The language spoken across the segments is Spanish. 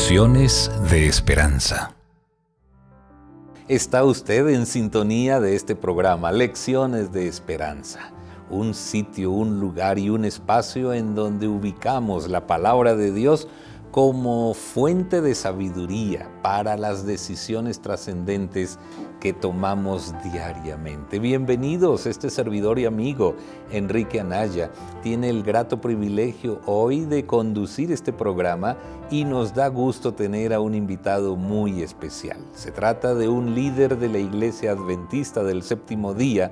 Lecciones de Esperanza. Está usted en sintonía de este programa, Lecciones de Esperanza. Un sitio, un lugar y un espacio en donde ubicamos la palabra de Dios como fuente de sabiduría para las decisiones trascendentes que tomamos diariamente. Bienvenidos, este servidor y amigo Enrique Anaya tiene el grato privilegio hoy de conducir este programa y nos da gusto tener a un invitado muy especial. Se trata de un líder de la Iglesia Adventista del Séptimo Día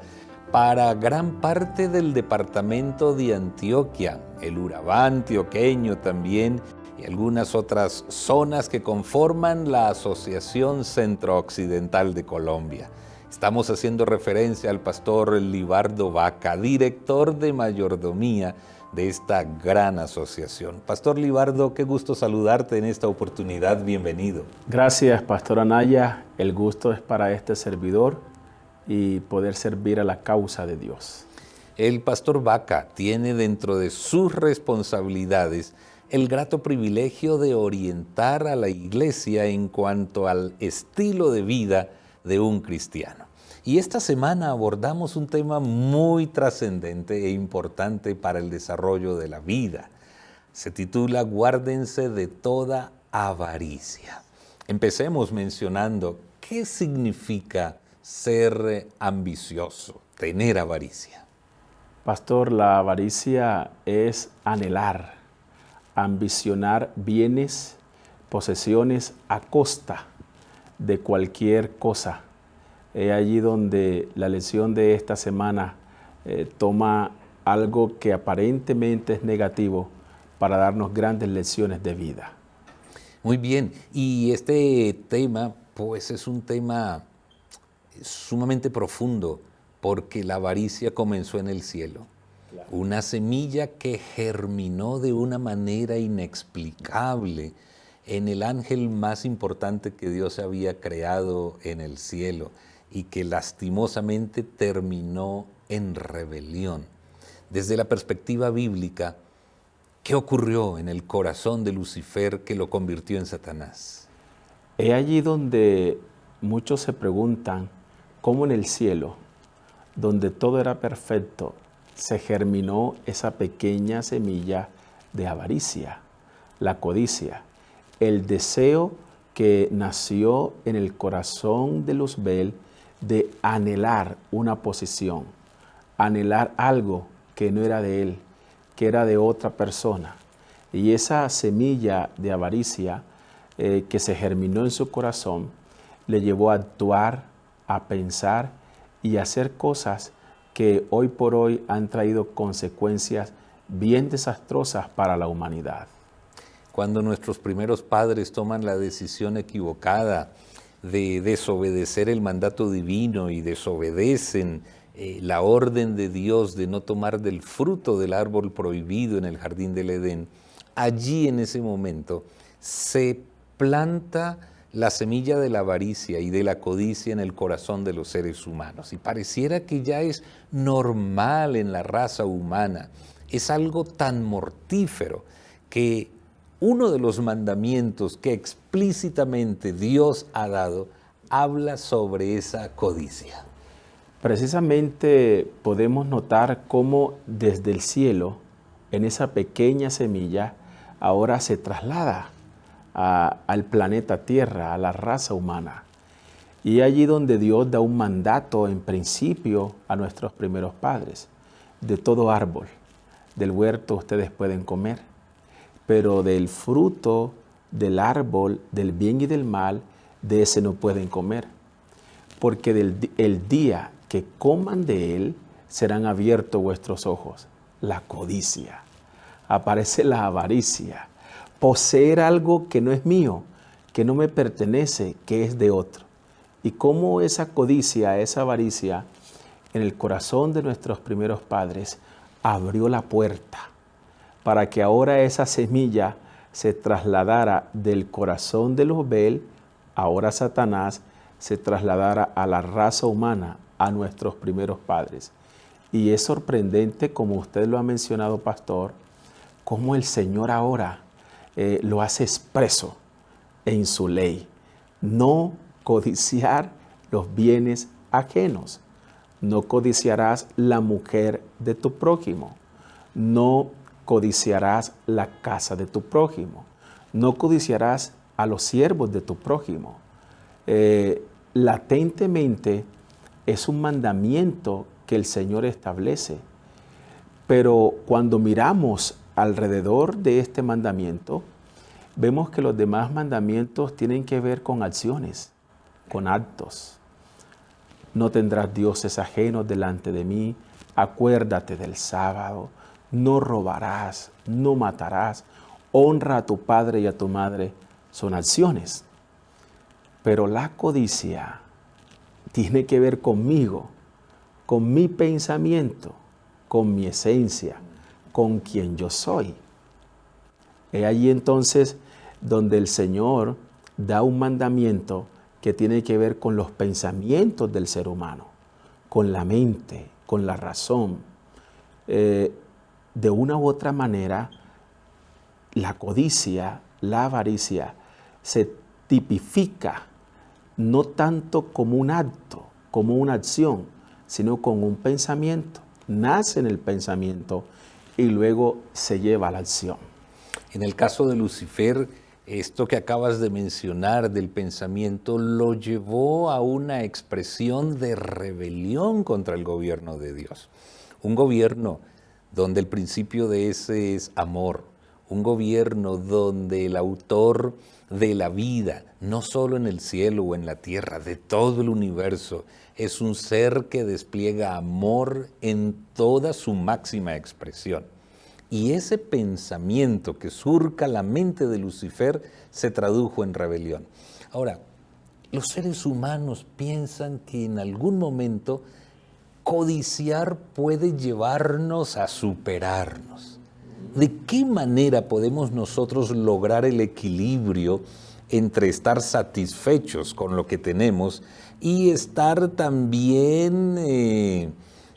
para gran parte del departamento de Antioquia, el Urabá antioqueño también, y algunas otras zonas que conforman la Asociación Centro-Occidental de Colombia. Estamos haciendo referencia al pastor Libardo Vaca, director de mayordomía de esta gran asociación. Pastor Libardo, qué gusto saludarte en esta oportunidad, bienvenido. Gracias, pastor Anaya, el gusto es para este servidor y poder servir a la causa de Dios. El pastor Vaca tiene dentro de sus responsabilidades el grato privilegio de orientar a la iglesia en cuanto al estilo de vida de un cristiano. Y esta semana abordamos un tema muy trascendente e importante para el desarrollo de la vida. Se titula Guárdense de toda avaricia. Empecemos mencionando qué significa ser ambicioso, tener avaricia. Pastor, la avaricia es anhelar, ambicionar bienes, posesiones a costa de cualquier cosa. Es allí donde la lección de esta semana toma algo que aparentemente es negativo para darnos grandes lecciones de vida. Muy bien, y este tema pues es un tema sumamente profundo porque la avaricia comenzó en el cielo. Una semilla que germinó de una manera inexplicable en el ángel más importante que Dios había creado en el cielo y que lastimosamente terminó en rebelión. Desde la perspectiva bíblica, ¿qué ocurrió en el corazón de Lucifer que lo convirtió en Satanás? Es allí donde muchos se preguntan cómo en el cielo, donde todo era perfecto, se germinó esa pequeña semilla de avaricia, la codicia, el deseo que nació en el corazón de Luzbel de anhelar una posición, anhelar algo que no era de él, que era de otra persona. Y esa semilla de avaricia que se germinó en su corazón le llevó a actuar, a pensar y a hacer cosas que hoy por hoy han traído consecuencias bien desastrosas para la humanidad. Cuando nuestros primeros padres toman la decisión equivocada de desobedecer el mandato divino y desobedecen la orden de Dios de no tomar del fruto del árbol prohibido en el jardín del Edén, allí en ese momento se planta la semilla de la avaricia y de la codicia en el corazón de los seres humanos. Y pareciera que ya es normal en la raza humana. Es algo tan mortífero que uno de los mandamientos que explícitamente Dios ha dado habla sobre esa codicia. Precisamente podemos notar cómo desde el cielo, en esa pequeña semilla, ahora se traslada al planeta Tierra, a la raza humana. Y allí donde Dios da un mandato en principio a nuestros primeros padres. De todo árbol del huerto ustedes pueden comer, pero del fruto del árbol del bien y del mal, de ese no pueden comer. Porque el día que coman de él, serán abiertos vuestros ojos. La codicia. Aparece la avaricia. Poseer algo que no es mío, que no me pertenece, que es de otro. Y cómo esa codicia, esa avaricia, en el corazón de nuestros primeros padres, abrió la puerta para que ahora esa semilla se trasladara del corazón de Luzbel, ahora Satanás, se trasladara a la raza humana, a nuestros primeros padres. Y es sorprendente, como usted lo ha mencionado, pastor, cómo el Señor ahora lo hace expreso en su ley. No codiciar los bienes ajenos. No codiciarás la mujer de tu prójimo. No codiciarás la casa de tu prójimo. No codiciarás a los siervos de tu prójimo. Latentemente es un mandamiento que el Señor establece. Pero cuando miramos alrededor de este mandamiento, vemos que los demás mandamientos tienen que ver con acciones, con actos. No tendrás dioses ajenos delante de mí, acuérdate del sábado, no robarás, no matarás, honra a tu padre y a tu madre, son acciones. Pero la codicia tiene que ver conmigo, con mi pensamiento, con mi esencia, con quien yo soy. Es allí entonces donde el Señor da un mandamiento que tiene que ver con los pensamientos del ser humano, con la mente, con la razón. De una u otra manera, la codicia, la avaricia, se tipifica no tanto como un acto, como una acción, sino con un pensamiento. Nace en el pensamiento y luego se lleva a la acción. En el caso de Lucifer, esto que acabas de mencionar del pensamiento lo llevó a una expresión de rebelión contra el gobierno de Dios. Un gobierno donde el principio de ese es amor. Un gobierno donde el autor de la vida, no solo en el cielo o en la tierra, de todo el universo, es un ser que despliega amor en toda su máxima expresión. Y ese pensamiento que surca la mente de Lucifer se tradujo en rebelión. Ahora, los seres humanos piensan que en algún momento codiciar puede llevarnos a superarnos. ¿De qué manera podemos nosotros lograr el equilibrio entre estar satisfechos con lo que tenemos y estar también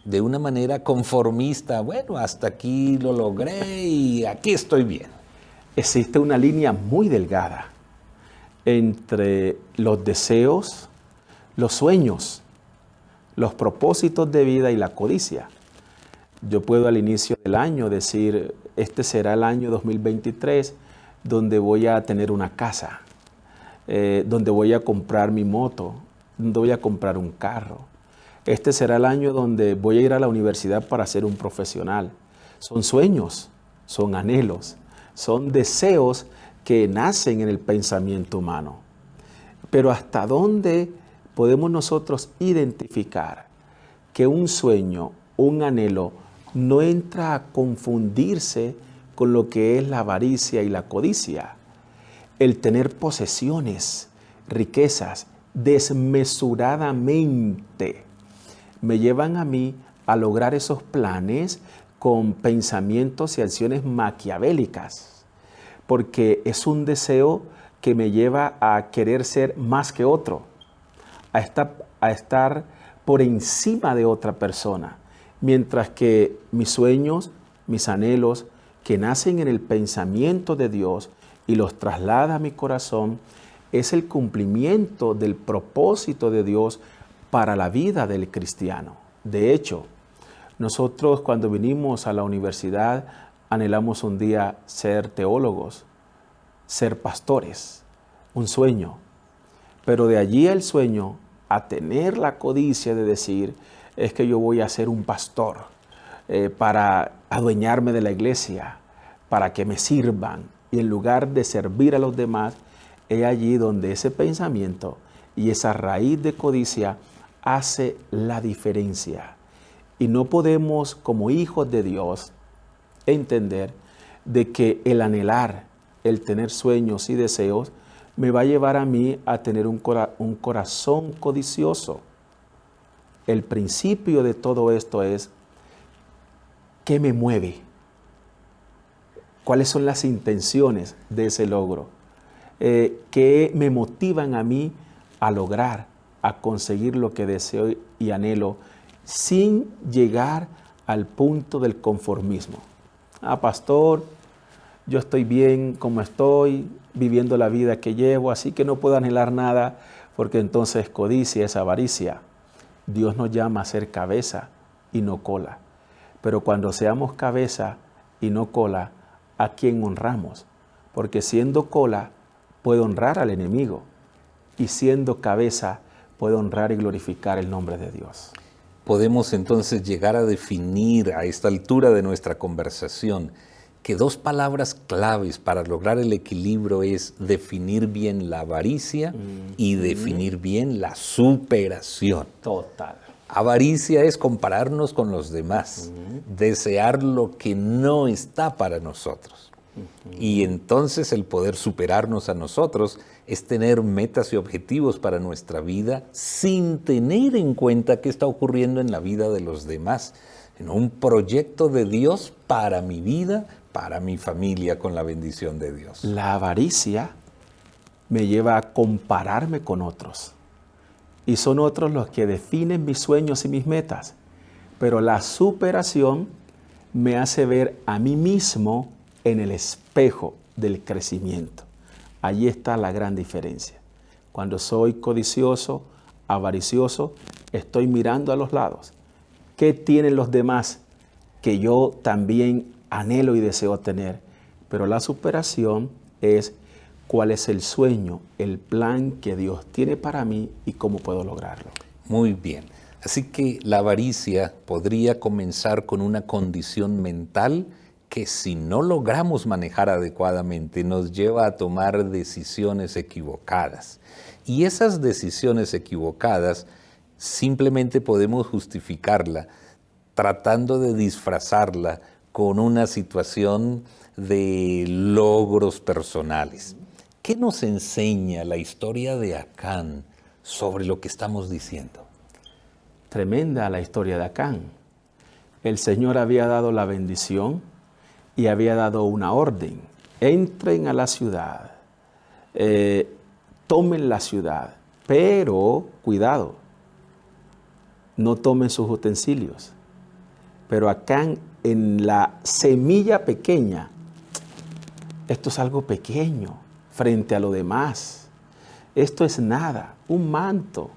de una manera conformista? Bueno, hasta aquí lo logré y aquí estoy bien. Existe una línea muy delgada entre los deseos, los sueños, los propósitos de vida y la codicia. Yo puedo al inicio del año decir, este será el año 2023 donde voy a tener una casa, donde voy a comprar mi moto, donde voy a comprar un carro. Este será el año donde voy a ir a la universidad para ser un profesional. Son sueños, son anhelos, son deseos que nacen en el pensamiento humano. Pero ¿hasta dónde podemos nosotros identificar que un sueño, un anhelo, no entra a confundirse con lo que es la avaricia y la codicia? El tener posesiones, riquezas, desmesuradamente, me llevan a mí a lograr esos planes con pensamientos y acciones maquiavélicas, porque es un deseo que me lleva a querer ser más que otro, a estar por encima de otra persona, mientras que mis sueños, mis anhelos, que nacen en el pensamiento de Dios y los traslada a mi corazón, es el cumplimiento del propósito de Dios para la vida del cristiano. De hecho, nosotros cuando vinimos a la universidad anhelamos un día ser teólogos, ser pastores, un sueño. Pero de allí el sueño a tener la codicia de decir, es que yo voy a ser un pastor para adueñarme de la iglesia, para que me sirvan. Y en lugar de servir a los demás, es allí donde ese pensamiento y esa raíz de codicia hace la diferencia. Y no podemos, como hijos de Dios, entender de que el anhelar, el tener sueños y deseos, me va a llevar a mí a tener un corazón codicioso. El principio de todo esto es, ¿qué me mueve? ¿Cuáles son las intenciones de ese logro? ¿Qué me motivan a mí a lograr, a conseguir lo que deseo y anhelo, sin llegar al punto del conformismo? Ah, pastor, yo estoy bien como estoy, viviendo la vida que llevo, así que no puedo anhelar nada, porque entonces codicia es avaricia. Dios nos llama a ser cabeza y no cola. Pero cuando seamos cabeza y no cola, ¿a quién honramos? Porque siendo cola, puede honrar al enemigo. Y siendo cabeza, puede honrar y glorificar el nombre de Dios. Podemos entonces llegar a definir a esta altura de nuestra conversación que dos palabras claves para lograr el equilibrio es definir bien la avaricia y definir bien la superación. Total. Avaricia es compararnos con los demás, desear lo que no está para nosotros. Y entonces el poder superarnos a nosotros es tener metas y objetivos para nuestra vida sin tener en cuenta qué está ocurriendo en la vida de los demás. En un proyecto de Dios para mi vida, para mi familia, con la bendición de Dios. La avaricia me lleva a compararme con otros. Y son otros los que definen mis sueños y mis metas. Pero la superación me hace ver a mí mismo en el espejo del crecimiento. Allí está la gran diferencia. Cuando soy codicioso, avaricioso, estoy mirando a los lados. ¿Qué tienen los demás que yo también anhelo y deseo tener? Pero la superación es cuál es el sueño, el plan que Dios tiene para mí y cómo puedo lograrlo. Muy bien. Así que la avaricia podría comenzar con una condición mental que si no logramos manejar adecuadamente nos lleva a tomar decisiones equivocadas. Y esas decisiones equivocadas simplemente podemos justificarla tratando de disfrazarla con una situación de logros personales. ¿Qué nos enseña la historia de Acán sobre lo que estamos diciendo? Tremenda la historia de Acán. El Señor había dado la bendición y había dado una orden. Entren a la ciudad, tomen la ciudad, pero cuidado, no tomen sus utensilios. Pero Acán, en la semilla pequeña, esto es algo pequeño frente a lo demás. Esto es nada, un manto.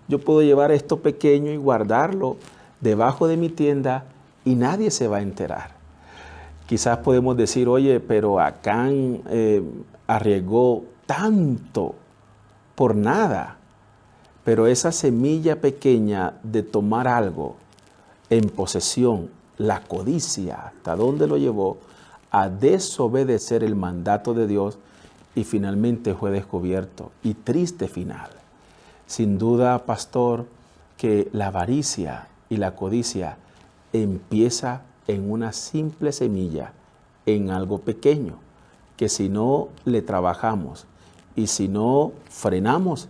Yo puedo llevar esto pequeño y guardarlo debajo de mi tienda y nadie se va a enterar. Quizás podemos decir, oye, pero Acán arriesgó tanto por nada. Pero esa semilla pequeña de tomar algo en posesión, la codicia, ¿hasta dónde lo llevó? A desobedecer el mandato de Dios y finalmente fue descubierto. Y triste final. Sin duda, pastor, que la avaricia y la codicia empieza en una simple semilla, en algo pequeño, que si no le trabajamos y si no frenamos,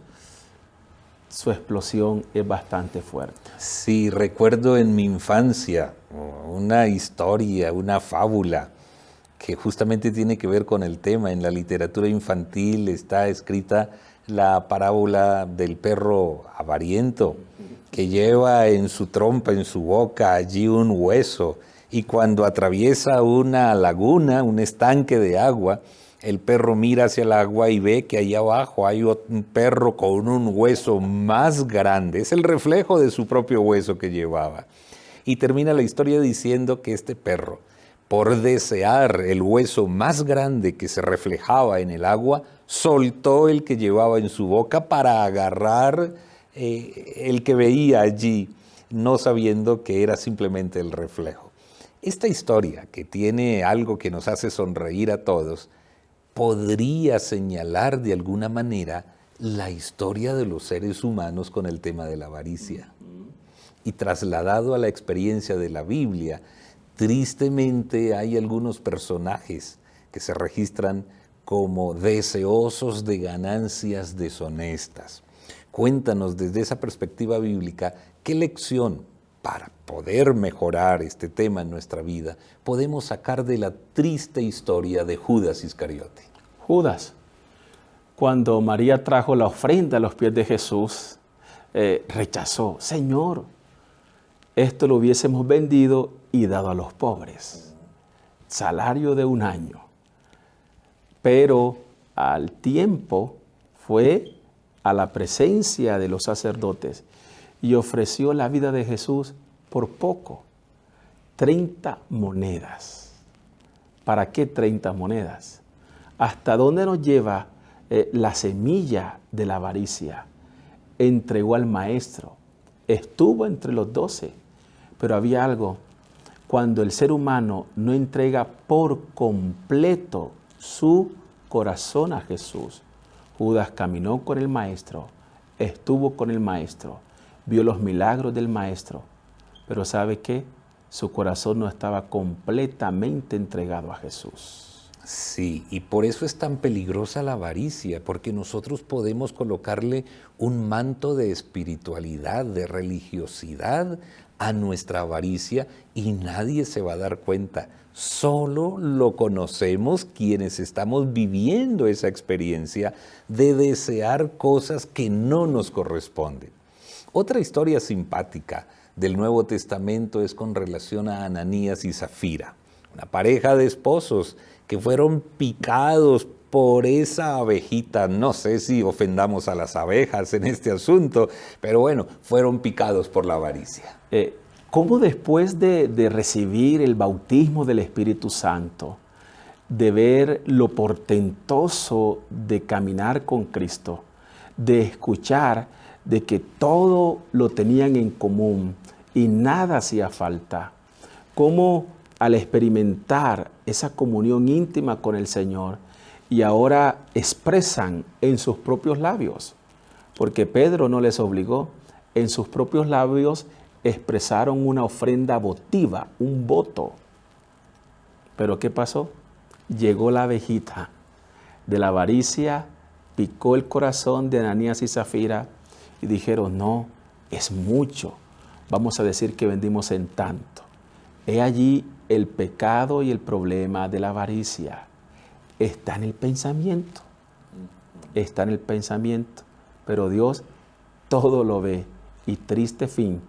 su explosión es bastante fuerte. Sí, recuerdo en mi infancia una historia, una fábula que justamente tiene que ver con el tema. En la literatura infantil está escrita la parábola del perro avariento que lleva en su trompa, en su boca, allí un hueso, y cuando atraviesa una laguna, un estanque de agua, el perro mira hacia el agua y ve que allá abajo hay un perro con un hueso más grande. Es el reflejo de su propio hueso que llevaba. Y termina la historia diciendo que este perro, por desear el hueso más grande que se reflejaba en el agua, soltó el que llevaba en su boca para agarrar el que veía allí, no sabiendo que era simplemente el reflejo. Esta historia, que tiene algo que nos hace sonreír a todos, podría señalar de alguna manera la historia de los seres humanos con el tema de la avaricia. Y trasladado a la experiencia de la Biblia, tristemente hay algunos personajes que se registran como deseosos de ganancias deshonestas. Cuéntanos desde esa perspectiva bíblica, ¿qué lección para poder mejorar este tema en nuestra vida podemos sacar de la triste historia de Judas Iscariote? Judas, cuando María trajo la ofrenda a los pies de Jesús, rechazó, Señor, esto lo hubiésemos vendido y dado a los pobres. Salario de un año. pero al tiempo fue a la presencia de los sacerdotes y ofreció la vida de Jesús por poco, 30 monedas. ¿Para qué 30 monedas? ¿Hasta dónde nos lleva la semilla de la avaricia? Entregó al maestro, estuvo entre los 12, pero había algo. Cuando el ser humano no entrega por completo su corazón a Jesús, Judas caminó con el maestro, estuvo con el maestro, vio los milagros del maestro, pero ¿sabe qué? Su corazón no estaba completamente entregado a Jesús. Sí, y por eso es tan peligrosa la avaricia, porque nosotros podemos colocarle un manto de espiritualidad, de religiosidad a nuestra avaricia y nadie se va a dar cuenta. Solo lo conocemos quienes estamos viviendo esa experiencia de desear cosas que no nos corresponden. Otra historia simpática del Nuevo Testamento es con relación a Ananías y Zafira, una pareja de esposos que fueron picados por esa abejita. No sé si ofendamos a las abejas en este asunto, pero bueno, fueron picados por la avaricia. ¿Cómo después de recibir el bautismo del Espíritu Santo, de ver lo portentoso de caminar con Cristo, de escuchar de que todo lo tenían en común y nada hacía falta, cómo al experimentar esa comunión íntima con el Señor y ahora expresan en sus propios labios, porque Pedro no les obligó, en sus propios labios expresaron una ofrenda votiva, un voto. Pero ¿qué pasó? Llegó la abejita de la avaricia, picó el corazón de Ananías y Zafira y dijeron, no, es mucho, vamos a decir que vendimos en tanto. He allí el pecado y el problema de la avaricia. Está en el pensamiento, está en el pensamiento, pero Dios todo lo ve y triste fin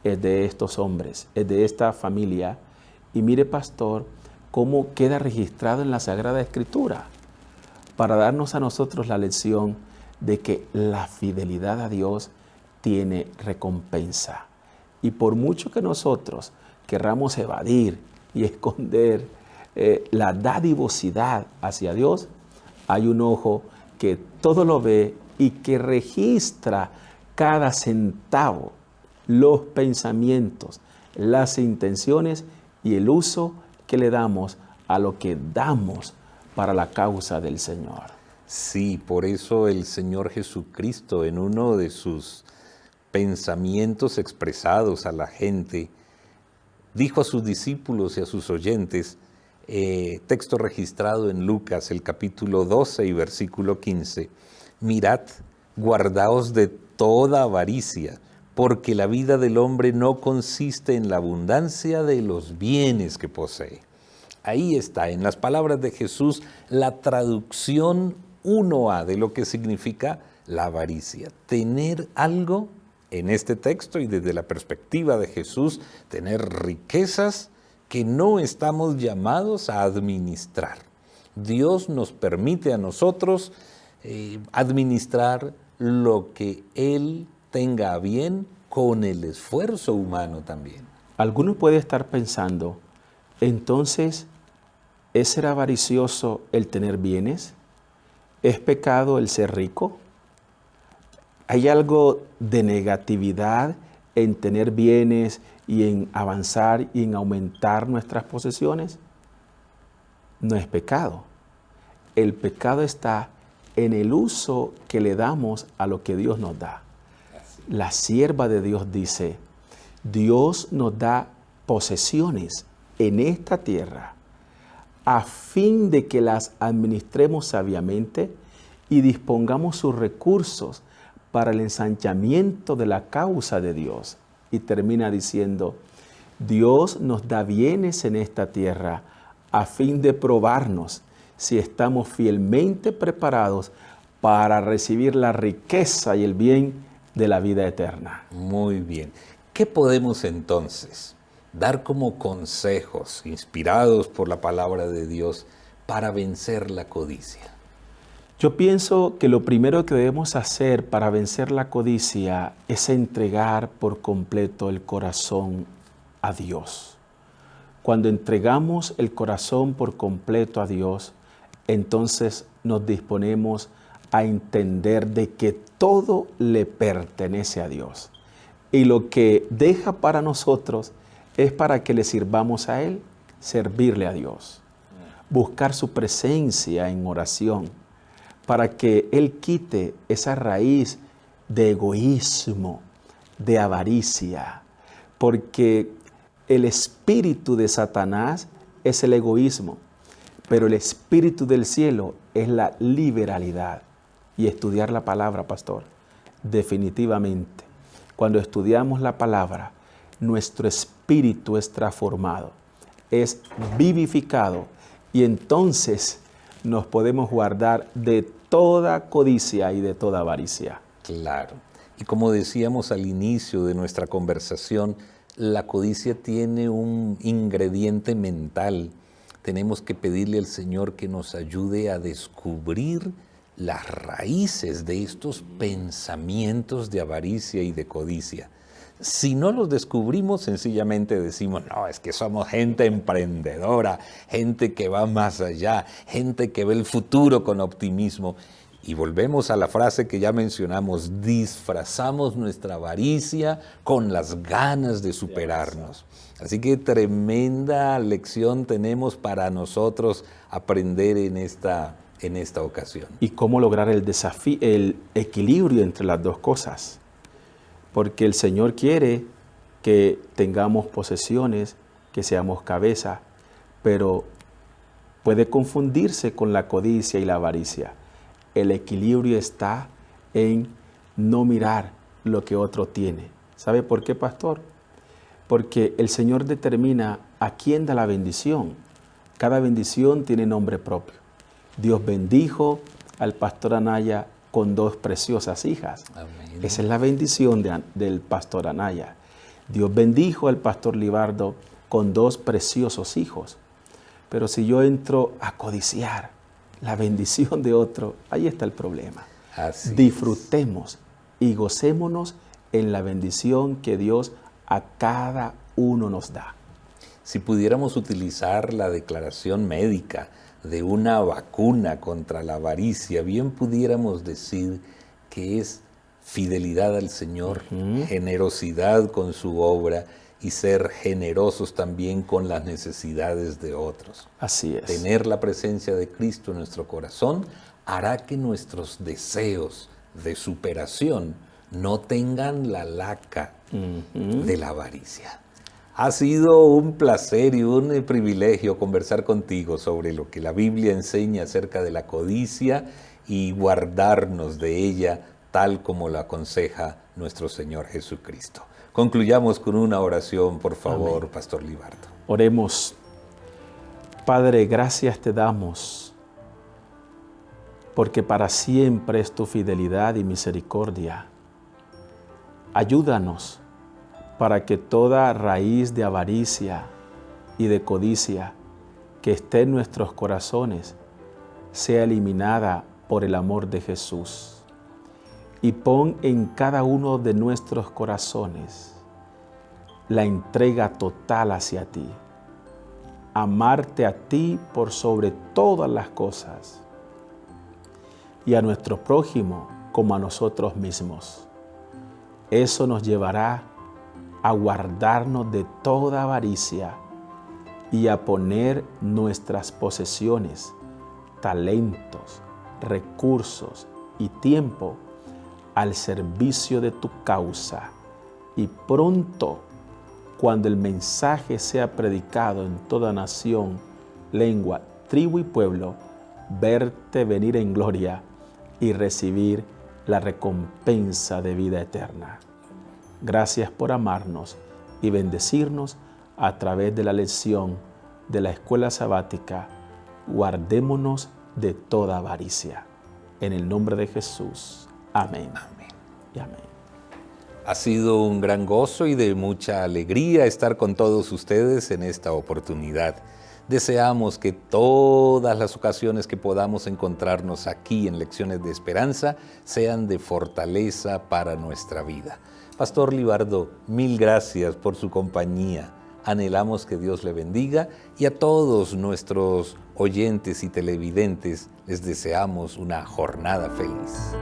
es de estos hombres, es de esta familia. Y mire, pastor, cómo queda registrado en la Sagrada Escritura para darnos a nosotros la lección de que la fidelidad a Dios tiene recompensa. Y por mucho que nosotros querramos evadir y esconder la dadivosidad hacia Dios, hay un ojo que todo lo ve y que registra cada centavo, los pensamientos, las intenciones y el uso que le damos a lo que damos para la causa del Señor. Sí, por eso el Señor Jesucristo, en uno de sus pensamientos expresados a la gente, dijo a sus discípulos y a sus oyentes, texto registrado en Lucas, el capítulo 12 y versículo 15, mirad, guardaos de toda avaricia, porque la vida del hombre no consiste en la abundancia de los bienes que posee. Ahí está, en las palabras de Jesús, la traducción 1A de lo que significa la avaricia. Tener algo, en este texto y desde la perspectiva de Jesús, tener riquezas que no estamos llamados a administrar. Dios nos permite a nosotros administrar lo que Él tenga a bien con el esfuerzo humano también. Alguno puede estar pensando, entonces, ¿es ser avaricioso el tener bienes? ¿Es pecado el ser rico? ¿Hay algo de negatividad en tener bienes y en avanzar y en aumentar nuestras posesiones? No es pecado. El pecado está en el uso que le damos a lo que Dios nos da. La sierva de Dios dice, Dios nos da posesiones en esta tierra a fin de que las administremos sabiamente y dispongamos sus recursos para el ensanchamiento de la causa de Dios. Y termina diciendo, Dios nos da bienes en esta tierra a fin de probarnos si estamos fielmente preparados para recibir la riqueza y el bien de la vida eterna. Muy bien. ¿Qué podemos entonces dar como consejos inspirados por la palabra de Dios para vencer la codicia? Yo pienso que lo primero que debemos hacer para vencer la codicia es entregar por completo el corazón a Dios. Cuando entregamos el corazón por completo a Dios, entonces nos disponemos a entender de que todo le pertenece a Dios. Y lo que deja para nosotros es para que le sirvamos a Él, servirle a Dios, buscar su presencia en oración, para que Él quite esa raíz de egoísmo, de avaricia, porque el espíritu de Satanás es el egoísmo, pero el espíritu del cielo es la liberalidad. Y estudiar la palabra, pastor, definitivamente, cuando estudiamos la palabra, nuestro espíritu es transformado, es vivificado, y entonces nos podemos guardar de toda codicia y de toda avaricia. Claro. Y como decíamos al inicio de nuestra conversación, la codicia tiene un ingrediente mental. Tenemos que pedirle al Señor que nos ayude a descubrir las raíces de estos pensamientos de avaricia y de codicia. Si no los descubrimos, sencillamente decimos, no, es que somos gente emprendedora, gente que va más allá, gente que ve el futuro con optimismo. Y volvemos a la frase que ya mencionamos, disfrazamos nuestra avaricia con las ganas de superarnos. Así que tremenda lección tenemos para nosotros aprender en esta ocasión. ¿Y cómo lograr el desafío, el equilibrio entre las dos cosas? Porque el Señor quiere que tengamos posesiones, que seamos cabeza, pero puede confundirse con la codicia y la avaricia. El equilibrio está en no mirar lo que otro tiene. ¿Sabe por qué, pastor? Porque el Señor determina a quién da la bendición. Cada bendición tiene nombre propio. Dios bendijo al pastor Anaya con 2 preciosas hijas. Amén. Esa es la bendición del pastor Anaya. Dios bendijo al pastor Libardo con 2 preciosos hijos. Pero si yo entro a codiciar la bendición de otro, ahí está el problema. Así Disfrutemos y gocémonos en la bendición que Dios a cada uno nos da. Si pudiéramos utilizar la declaración médica de una vacuna contra la avaricia, bien pudiéramos decir que es fidelidad al Señor, generosidad con su obra y ser generosos también con las necesidades de otros. Así es. Tener la presencia de Cristo en nuestro corazón hará que nuestros deseos de superación no tengan la laca de la avaricia. Ha sido un placer y un privilegio conversar contigo sobre lo que la Biblia enseña acerca de la codicia y guardarnos de ella tal como lo aconseja nuestro Señor Jesucristo. Concluyamos con una oración, por favor, Amén. Pastor Libardo. Oremos. Padre, gracias te damos, porque para siempre es tu fidelidad y misericordia. Ayúdanos para que toda raíz de avaricia y de codicia que esté en nuestros corazones sea eliminada por el amor de Jesús. Y pon en cada uno de nuestros corazones la entrega total hacia ti. Amarte a ti por sobre todas las cosas y a nuestro prójimo como a nosotros mismos. Eso nos llevará a guardarnos de toda avaricia y a poner nuestras posesiones, talentos, recursos y tiempo al servicio de tu causa. Y pronto, cuando el mensaje sea predicado en toda nación, lengua, tribu y pueblo, verte venir en gloria y recibir la recompensa de vida eterna. Gracias por amarnos y bendecirnos a través de la lección de la escuela sabática. Guardémonos de toda avaricia. En el nombre de Jesús. Amén. Amén. Y amén. Ha sido un gran gozo y de mucha alegría estar con todos ustedes en esta oportunidad. Deseamos que todas las ocasiones que podamos encontrarnos aquí en Lecciones de Esperanza sean de fortaleza para nuestra vida. Pastor Libardo, mil gracias por su compañía. Anhelamos que Dios le bendiga y a todos nuestros oyentes y televidentes les deseamos una jornada feliz.